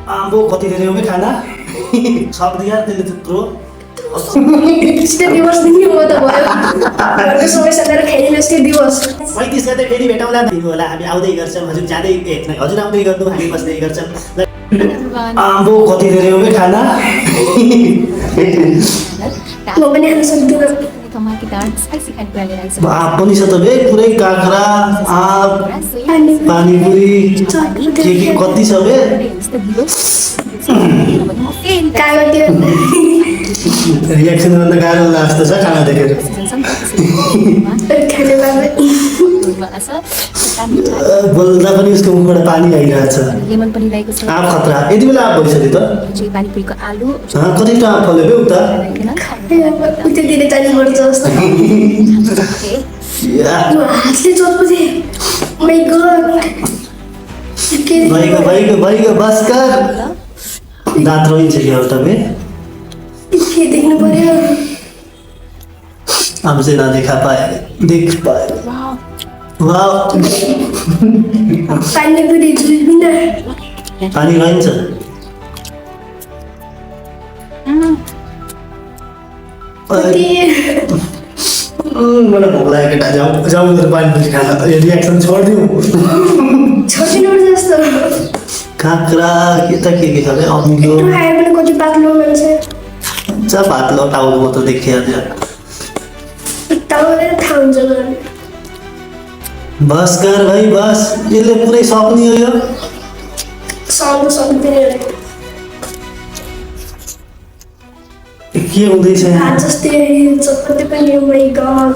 आम्बो कति धेरै हो बे खाना सक्दिया त्यसले त्यत्रो यस्तै दिवस दिने हो त भयो घरको सबै सकेर खाइदिनु यस्तै दिवस 35 गते फेरि भेटौँला दिनु होला हामी आउँदै गर्छौँ हजुर जाँदै हजुर आउँदै गर्नु हामी बस्दै गर्छौँ आम्बो कति धेरै हो बे खाना म पनि खान सक्दिनँ टमाटर दाल स्पाइसी खाने कुरा लिएर आइसक्यो आँप पनि छ त बे पुरै काँक्रा आँप पानीपुरी के कति छ बे कागज त्यो रियाक्सन गर्न गाह्रो होला जस्तो छ खाना देखेर खाने बाबा बोल्दा पनि उसको मुखबाट पानी आइरहेछ लेमन पनि रहेको छ आँप खतरा यति बेला आँप भइसक्यो त पानीपुरीको आलु कतिवटा आँप फल्यो बे उता उतै दिने जाने पर्छ जस्तो हातले चोट्छु माइ गॉड भाइको बस कर दाँत रोइन्छ कि एउटा बे के देख्नु पर्यो हमसे ना देखा पाए देख पाए वाह पानीपुरी झुल बिना पानी रहन्छ मलाई भोक लाग्यो केटा जाउँ उनीहरू पानीपुरी खान यो रियाक्सन छोडिदिउँ छोडिदिनु पर्छ जस्तो काँक्रा के छ अरे अमिलो यत्रो खायो भने कति पातलो मान्छे पातलो टाउको त देखिहाल्छ टाउले थाहा हुन्छ मलाई बस कर भाइ बस यसले पुरै सक्ने हो यो सक्नु सक्दैन के हुँदैछ हात जस्तै चटपटे पनि माइ गॉड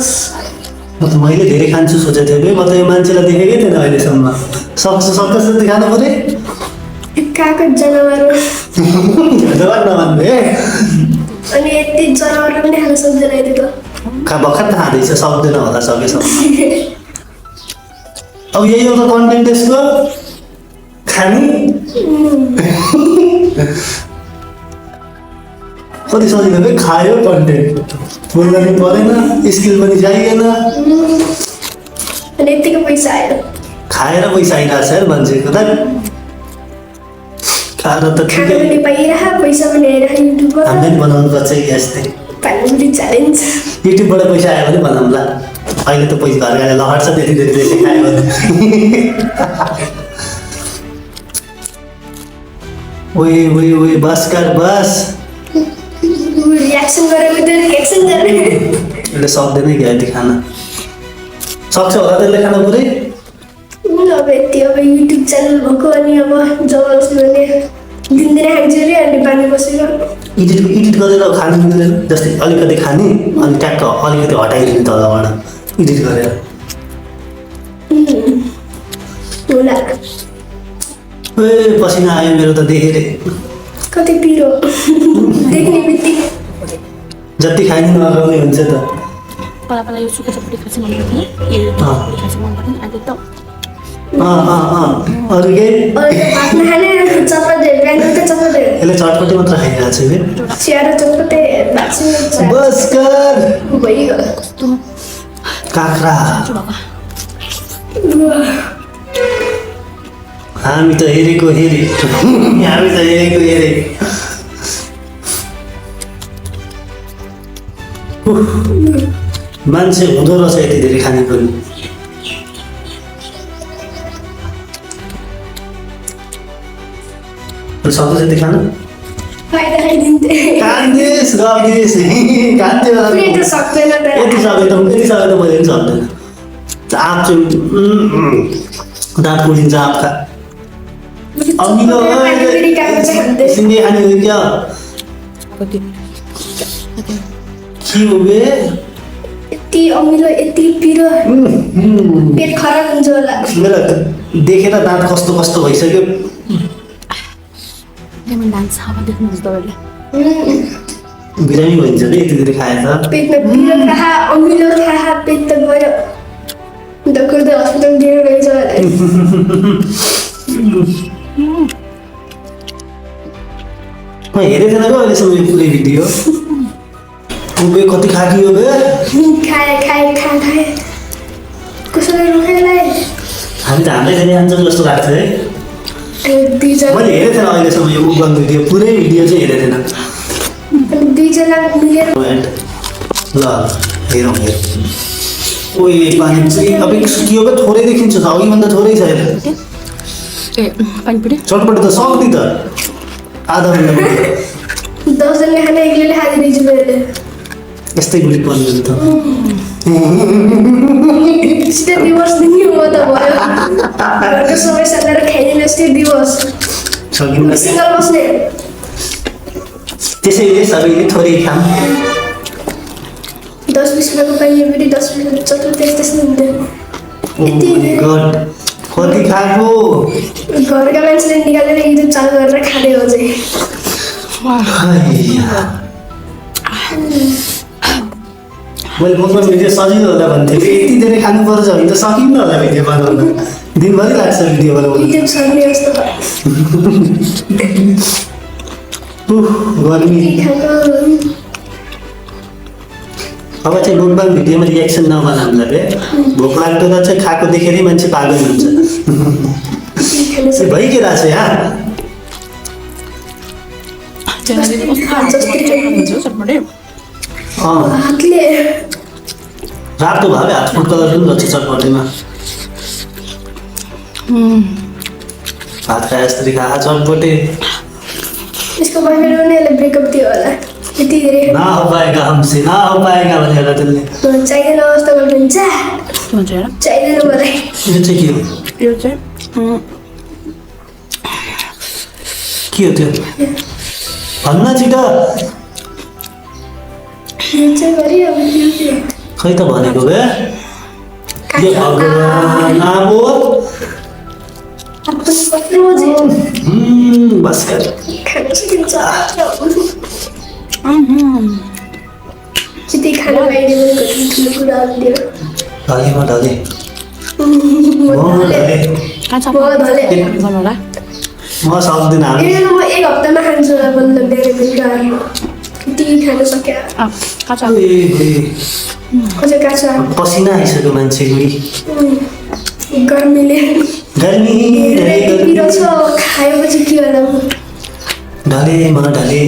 म त मैले धेरै खान्छु सोचेको थिएँ म त यो मान्छेलाई देखेकै थिएन अहिलेसम्म सक्छ जति खानु पऱ्यो कागज जनावर नमान्नु है अनि यति जनावर पनि खान सक्दैन यति त भर्खर त खाँदैछ सक्दैन होला सकेसम्म अब यही हो त कन्टेन्ट यसको खानु कति सजिलो भयो खायो कन्टेन्ट बोल्नु पनि परेन स्किल पनि चाहिएन अनि यतिको पैसा आयो खाएर पैसा आइरहेको छ यार मान्छेको त खाएर त खाना पनि पाइरह पैसा पनि आइरह युट्युबबाट हामीले पनि बनाउनु पर्छ कि यस्तै पानीपुरी च्यालेन्ज युट्युबबाट पैसा आयो भने बनाउँला अहिले त पैसा घर गएर लहट्छ त्यति धेरै खायो भने ओए बस कर बस रियाक्सन गरेको त्यो रियाक्सन गर्ने यसले सक्दैन क्या यति खाना सक्छ होला त्यसले खाना पुरै अब यति अब युट्युब च्यानल भएको अनि अब जबरजस्ती भने दिनदिनै खान्छु अरे अनि पानी बसेर एडिट गरेर खानु मिल्दैन जस्तै अलिकति खाने अनि ट्याक्क अलिकति हटाइदिने तलबाट एडिट गरेर होला ए पसिना आयो मेरो त देखेर कति पिरो देख्ने बित्तिकै जति खाइदिनु अगाउने हुन्छ त पला यो सुकेको चटपटी खान्छ मन पर्दैन यो चटपटी खान्छ मन पर्दैन अहिले त अरू केही भात नखाने चटपटे बिहान त चटपटे यसले चटपटी मात्र खाइरहेको छ फेरि चिया र चटपटे भात बस कर भइगयो काँक्रा हामी त हेरेको हेरे मान्छे हुँदो रहेछ यति धेरै खाने पनि सक्छ यति खानु फाइदा खाइदिन्थे कान्देस गफिस कान्थे पुरै त सक्दैन त यति सक्यो त मैले पनि सक्दैन आँप चाहिँ दाँत उठिन्छ आँपका अमिलो सिङ्गे खाने हो क्या के हो बे यति अमिलो यति पिरो पेट खराब हुन्छ होला मेरो देखेर दाँत कस्तो कस्तो भइसक्यो लेमन डान्स अब देख्नुहुन्छ तपाईँले बिरामी भइन्छ नि यति धेरै खाएछ पेटमा पिरो खा अमिलो खा पेट त गयो डक्टर हस्पिटल दिएर गएछ म हेरेको थिएन क्या अहिलेसम्म यो पुरै भिडियो बे कति खाकी हो बे खाए कसैले रोकेलाई हामी त हाम्रै धेरै खान्छौँ जस्तो लाग्छ है दुईजना मैले हेरेको थिएन अहिलेसम्म यो मुकबङ भिडियो पुरै भिडियो चाहिँ हेरेको थिएन अनि दुईजना मिलेर ल हेरौँ ओए पानी चाहिँ अब सुकियो क्या थोरै देखिन्छ त अघिभन्दा थोरै छ हेर ए पानी पुरी चटपट त सक्ने त आधा घन्टा 10 जनाले खाना एक्लैले खाइदिरहेछु मैले यस्तै गुली पर्ने त सिधै दिवस दिने हो त भयो घरको सबै सल्लाएर खाइदिनु यस्तै दिवस सकिन्न सिङ्गल बस्ने त्यसैले सबैले थोरै खाम 10-20 रुपियाँको पानी फेरि 10 रुपियाँको चटपट त्यस्तै हुँदैन ओ माय गॉड कति खाएको घरका मान्छेले निकालेर युट्युब चालु गरेर खाँदै हो चाहिँ मैले मुकबङ भिडियो सजिलो होला भन्थेँ कि यति धेरै खानुपर्छ भने त सकिन्न होला भिडियो बनाउन दिनभरि लाग्छ भिडियो बनाउन युट्युब सर्ने जस्तो गर्मी खाएको अब चाहिँ मुकबङ भिडियोमा रियाक्सन नबनाउँला रे भोक लाग्दो र चाहिँ खाएको देखेरै मान्छे पागल हुन्छ भइरहेको छ यहाँ चटपटे हातले रातो भए हात फुड कलर पनि गर्छ चटपटेमा भात खाए जस्तै खा चटपटे यसको बाहिर पनि यसले ब्रेकअप दियो होला यति धेरै ना हो पाएगा हमसे ना हो पाएगा भनेर त्यसले चाहिँदैन अवस्था गर्नुहुन्छ के भन्छ हेर चाहिँदैन मलाई यो चाहिँ यो चाहिँ के हो त्यो भन्न छिटो यो चाहिँ गरी अब यो खै त भनेको बे यो भगवान आबो कत्रो बजे बस कर खान सकिन्छ यति खाना पाइदियो भने कति ठुलो कुरा हुन्थ्यो ढलेमा ढले म धले कहाँ छ म धले गर्नु होला म सक्दिनँ हामी ए म एक हप्तामा खान्छु होला बल्ल धेरै बेलुकाहरू यति खान सक्यो कहाँ छ अझै काँचो पसिना आइसक्यो मान्छेको गर्मीले गर्मी पिरो छ खाएपछि के होला ढले म ढले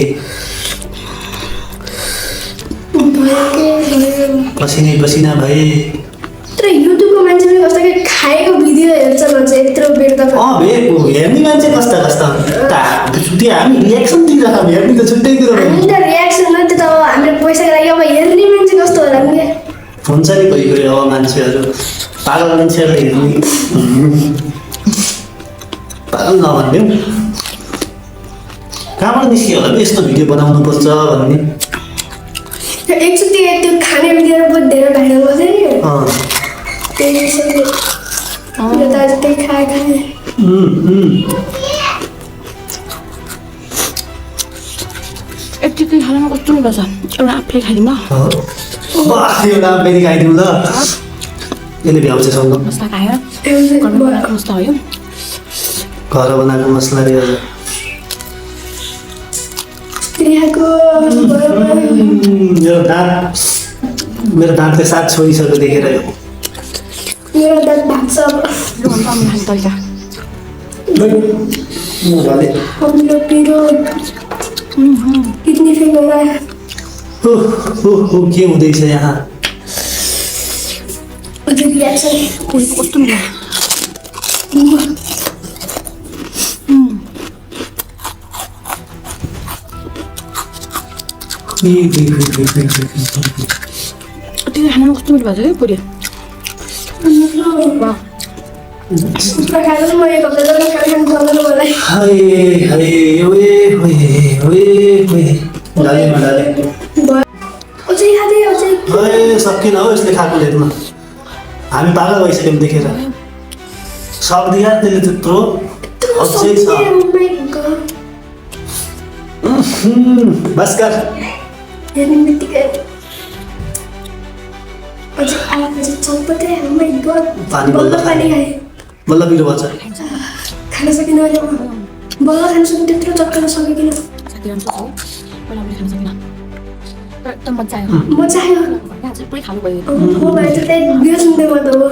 पसिनै पसिना भए तर युट्युबको मान्छे पनि कस्तो कि खाएको भिडियो हेर्छ भन्छ यत्रो बेर त भेको हेर्ने मान्छे कस्ता कस्ता त्यो हामी रियाक्सन दिइरहेको हेर्ने त छुट्टै कुरो हो हामी त रियाक्सन हो त्यो त अब हामीले पैसाको लागि अब हेर्ने मान्छे कस्तो होला नि हुन्छ नि कोही कोही अब मान्छेहरू पागल मान्छेहरूले हेर्ने पागल नभनिदिउँ कहाँबाट निस्कियो होला यस्तो भिडियो बनाउनु पर्छ भन्ने एकचोटि त्यो खाने भिडियो बहुत धेरै भाइरल भयो नि त्यही हिसाबले यो त आज त्यही खाए यतिकै खानामा कस्तो मिठो छ एउटा आफूले खाइदिउँ ल एउटा फेरि खाइदिउँ ल यसले भ्याउँछ सँग मसला खायो घरमा बनाएको मसला हो यो घर बनाएको मसला रे हजुर मेरो दाँतले साथ छोडिसक्यो देखेर मेरो दाँत भाग्छ अब योभन्दा अमिलो खाने तरिका अमिलो पिरो किडनी फेल होला के हुँदैछ यहाँ अझै रियाक्सन कस्तो मिठो त्यो खानामा कस्तो मिठो भएको छ पुरी खाएर म एक हप्ता जस्तो खाना खानु मलाई अझै खाँदै अझै सकिन हौ यसले खाएको लेटमा हामी पागल भइसक्यौँ देखेर सक्दिया त्यसले त्यत्रो अझै छ बस कर हेर्ने बित्तिकै अझै आएपछि चौपटे माई गड पानी बल्ल पानी खाएँ बल्ल पिरो भन्छ खान सकिनँ अहिले म बल्ल खान सक्नु त्यत्रो चक्कर सकेकिन साथीहरू छ पहिला मैले खान सकिनँ तर एकदम मजा आयो मजा आयो आज पुरै खानु भयो म भाइ चाहिँ त्यही बियो सुन्दैमा त हो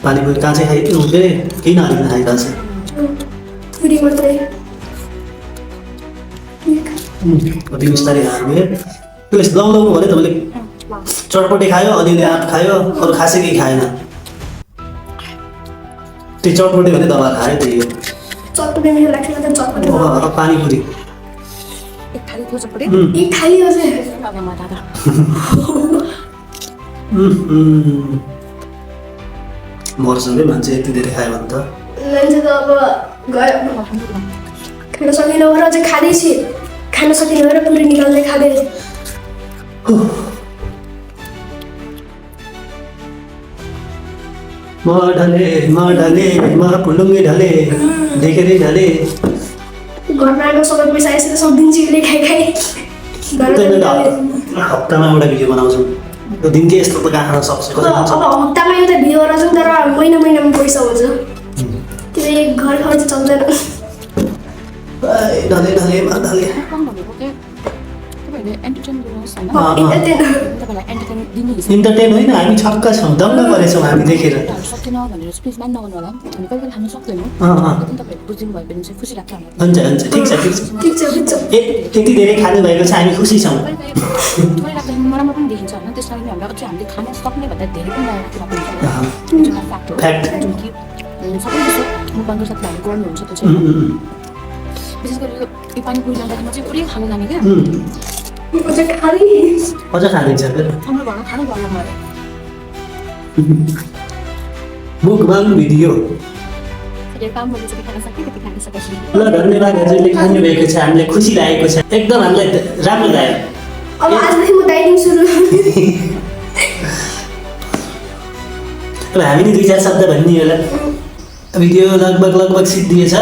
पानीपुरी काँचै खाइदिनु के केही नहालिकन खाइरहेको छ पुरी मात्रै अति बिस्तारै खानु त्यसले लौलाउनु भने तपाईँले चटपटे खायो अलिअलि आँप खायो अरू खासै केही खाएन त्यो चटपटे भने दबा खायो त्यही हो चटपटे मिठो लाग्छ त चटपटे पानीपुरी एक थाली थियो चटपटे एक थाली अझै अब म दादा मर्छ है मान्छे यति धेरै खायो भने त मान्छे त अब गयो खान सकिन भएर अझै खाँदैछ खान सकिन भएर पुरै निकाल्दै खाँदै म फुलुङ्गे ढले देखेरै ढले घरमा आएको सबै पैसा यसरी सक्दिन्छ कि खाइ खाइ हप्तामा एउटा भिडियो बनाउँछौँ त्यो दिनकै यस्तो त कहाँ खान सक्छ कसरी खान्छ अब हप्तामा एउटा भिडियो बनाउँछौँ तर महिनामा पैसा हुन्छ त्यो एक घर खर्च चल्दैन ढले ढले कम भनेको चाहिँ तपाईँहरूले एन्टरटेन गर्नुहोस् होइन तपाईँलाई एन्टरटेन दिने हिसाबले इन्टरटेन होइन हामी छक्क छौँ दङ्ग परेछौँ हामी देखेर सक्दैन भनेर प्लिज माइन नगर्नु होला हामी कहिले कहिले खानु सक्दैनौँ तपाईँहरू बुझिदिनु भयो भने चाहिँ खुसी लाग्छ हामीलाई हुन्छ हुन्छ ठिक छ ठिक छ बुझ्छ यति धेरै खानु भएको छ हामी खुसी छौँ मलाई लाग्छ नराम्रो पनि देखिन्छ होइन त्यस लागि हामीलाई अझै हामीले खान सक्ने भन्दा धेरै पनि लागेको फ्याक्ट हो फ्याक्ट जुन कि सबै जस्तो मुखबाङ्गर साथीहरूले गर्नुहुन्छ त्यो चाहिँ विशेष गरी यो पानीपुरी लाँदाखेरि चाहिँ पुरै खानु जाने क्या अझै खाली अझ खाँदैछ फेरि हाम्रो घरमा खानु भएन मलाई मुखबाङ भिडियो काम गर्नु चाहिँ खान सक्यो त्यति खान सकेपछि ल धन्यवाद हजुरले खानु भएको छ हामीलाई खुसी लागेको छ एकदम हामीलाई राम्रो लाग्यो अब आजदेखि म डाइटिङ सुरु अब हामी नि 2-4 शब्द भन्ने होला भिडियो लगभग सिद्धिएछ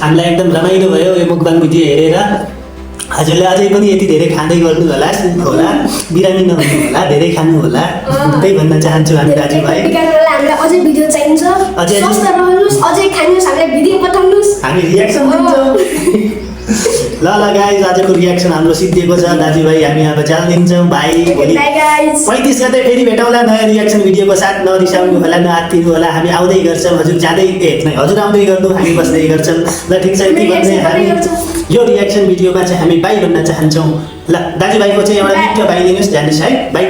हामीलाई एकदम रमाइलो भयो यो मुखबाङ भिडियो हेरेर हजुरले अझै पनि यति धेरै खाँदै गर्नु होला बिरामी नहुनु होला धेरै खानु होला त्यही भन्न चाहन्छु हामी दाजुभाइ हामीलाई अझै भिडियो चाहिन्छ अझै स्वस्थ रहनुहोस् अझै खानुहोस् हामीलाई भिडियो पठाउनुहोस् हामी रियाक्सन दिन्छौँ ल गाइज आजको रियाक्सन हाम्रो सिद्धिएको छ दाजुभाइ हामी अब जान दिन्छौँ भाइ भोलि बाइ गाइस 35 गते फेरि भेटौँला नयाँ रियाक्सन भिडियोको साथ नरिसाउनु होला नआत्तिनु होला हामी आउँदै गर्छौँ हजुर जाँदै हजुर आउँदै गर्नु हामी बस्दै गर्छौँ ल ठिक छ यति भन्ने हामी यो रियाक्सन भिडियोमा चाहिँ हामी बाई भन्न चाहन्छौँ ल दाजुभाइको चाहिँ एउटा मिठो बाई दिनुहोस् जानुहोस् है बाई